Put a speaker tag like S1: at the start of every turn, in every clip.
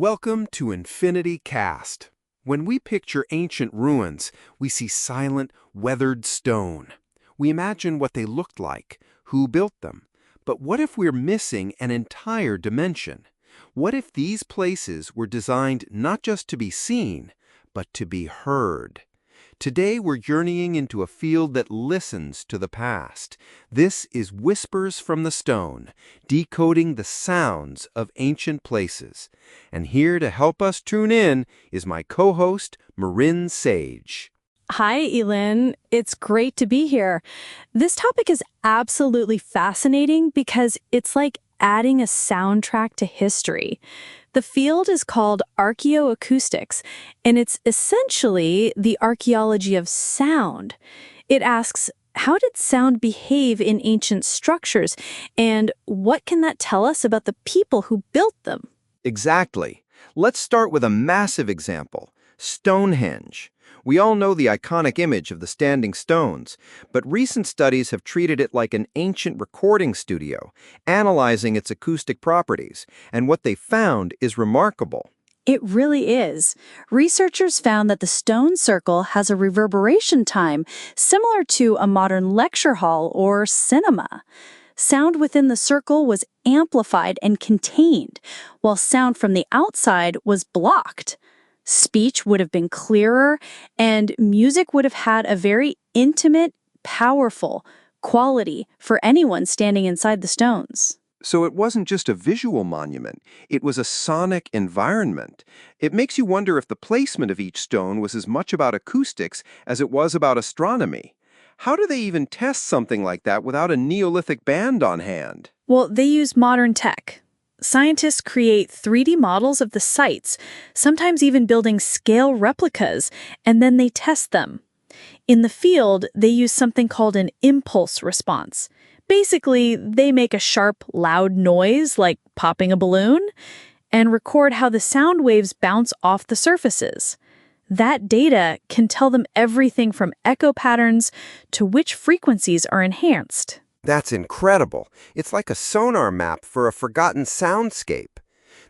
S1: Welcome to Infinity Cast. When we picture ancient ruins, we see silent, weathered stone. We imagine what they looked like, who built them. But what if we're missing an entire dimension? What if these places were designed not just to be seen, but to be heard? Today we're journeying into a field that listens to the past. This is Whispers from the Stone, decoding the sounds of ancient places. And here to help us tune in is my co-host, Marin Sage.
S2: Hi, Elion. It's great to be here. This topic is absolutely fascinating because it's like adding a soundtrack to history. The field is called archaeoacoustics, and it's essentially the archaeology of sound. It asks, how did sound behave in ancient structures, and what can that tell us about the people who built them?
S3: Exactly. Let's start with a massive example, Stonehenge. We all know the iconic image of the standing stones, but recent studies have treated it like an ancient recording studio, analyzing its acoustic properties, and what they found is remarkable.
S2: It really is. Researchers found that the stone circle has a reverberation time similar to a modern lecture hall or cinema. Sound within the circle was amplified and contained, while sound from the outside was blocked. Speech would have been clearer, and music would have had a very intimate, powerful quality for anyone standing inside the stones.
S3: So it wasn't just a visual monument, it was a sonic environment. It makes you wonder if the placement of each stone was as much about acoustics as it was about astronomy. How do they even test something like that without a Neolithic band on hand?
S2: Well, they use modern tech. Scientists create 3D models of the sites, sometimes even building scale replicas, and then they test them. In the field, they use something called an impulse response. Basically, they make a sharp, loud noise, like popping a balloon, and record how the sound waves bounce off the surfaces. That data can tell them everything from echo patterns to which frequencies are enhanced.
S1: That's incredible. It's like a sonar map for a forgotten soundscape.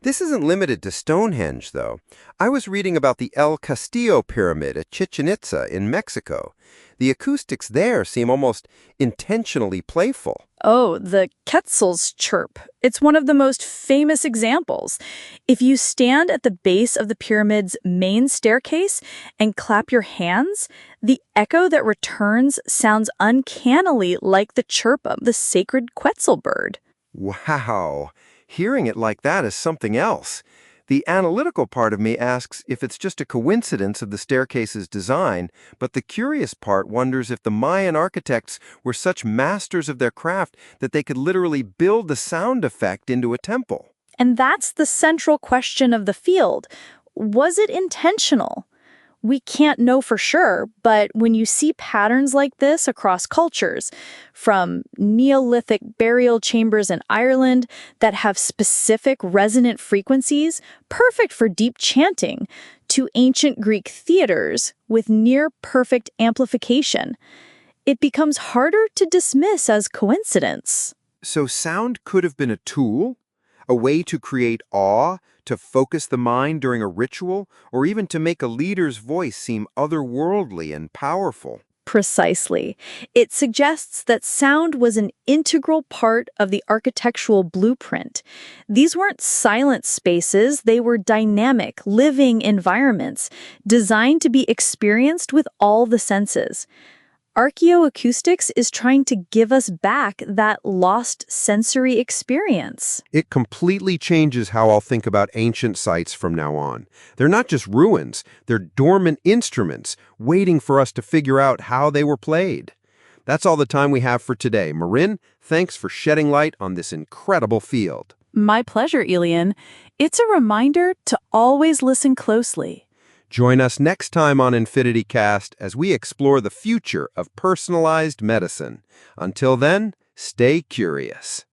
S1: This isn't limited to Stonehenge, though. I was reading about the El Castillo Pyramid at Chichen Itza in Mexico. The acoustics there seem almost intentionally playful.
S2: Oh, the Quetzal's chirp. It's one of the most famous examples. If you stand at the base of the pyramid's main staircase and clap your hands, the echo that returns sounds uncannily like the chirp of the sacred Quetzal bird.
S1: Wow! Hearing it like that is something else. The analytical part of me asks if it's just a coincidence of the staircase's design, but the curious part wonders if the Mayan architects were such masters of their craft that they could literally build the sound effect into a temple.
S2: And that's the central question of the field. Was it intentional? We can't know for sure, but when you see patterns like this across cultures, from Neolithic burial chambers in Ireland that have specific resonant frequencies, perfect for deep chanting, to ancient Greek theaters with near-perfect amplification, it becomes harder to dismiss as coincidence.
S1: So sound could have been a tool? A way to create awe, to focus the mind during a ritual, or even to make a leader's voice seem otherworldly and powerful.
S2: Precisely. It suggests that sound was an integral part of the architectural blueprint. These weren't silent spaces, they were dynamic, living environments, designed to be experienced with all the senses. Archaeoacoustics is trying to give us back that lost sensory experience.
S1: It completely changes how I'll think about ancient sites from now on. They're not just ruins, they're dormant instruments waiting for us to figure out how they were played. That's all the time we have for today. Marin, thanks for shedding light on this incredible field.
S2: My pleasure, Elion. It's a reminder to always listen closely.
S1: Join us next time on Infinity Cast as we explore the future of personalized medicine. Until then, stay curious.